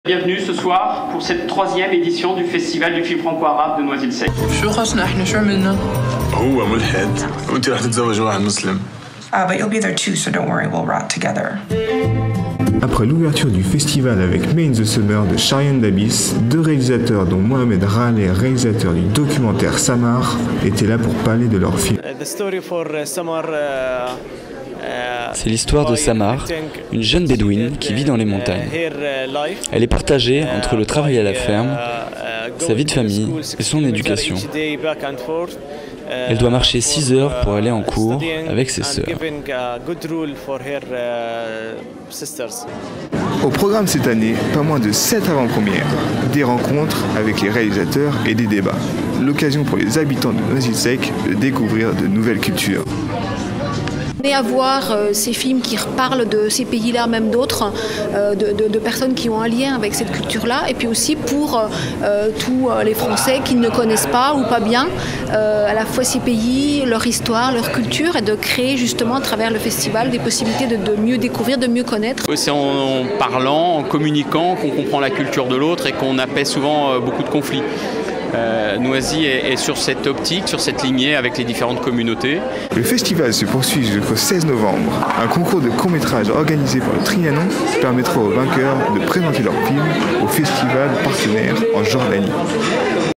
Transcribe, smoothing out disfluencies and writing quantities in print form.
Bienvenue ce soir pour cette 3e édition du Festival du film franco-arabe de Noisy-le-Sec. شو خصنا احنا شو عملنا؟ هو ملحد وانت رح تتزوج واحد مسلم. But you'll be there too, so don't worry, we'll rot together. Après l'ouverture du festival avec May in the Summer de Sharian Dabis, deux réalisateurs dont Mohamed Raleh, réalisateur du documentaire Samar, étaient là pour parler de leur film. C'est l'histoire de Samar, une jeune bédouine qui vit dans les montagnes. Elle est partagée entre le travail à la ferme, sa vie de famille et son éducation. Elle doit marcher 6 heures pour aller en cours avec ses sœurs. Au programme cette année, pas moins de 7 avant-premières, des rencontres avec les réalisateurs et des débats. L'occasion pour les habitants de Noisy-le-Sec de découvrir de nouvelles cultures. À voir ces films qui reparlent de ces pays-là, même d'autres, de personnes qui ont un lien avec cette culture-là, et puis aussi pour tous les Français qui ne connaissent pas ou pas bien à la fois ces pays, leur histoire, leur culture, et de créer justement à travers le festival des possibilités de mieux découvrir, de mieux connaître. C'est en parlant, en communiquant qu'on comprend la culture de l'autre et qu'on apaise souvent beaucoup de conflits. Noisy est sur cette optique, sur cette lignée avec les différentes communautés. Le festival se poursuit jusqu'au 16 novembre. Un concours de court-métrage organisé par le Trianon permettra aux vainqueurs de présenter leur film au festival partenaire en Jordanie.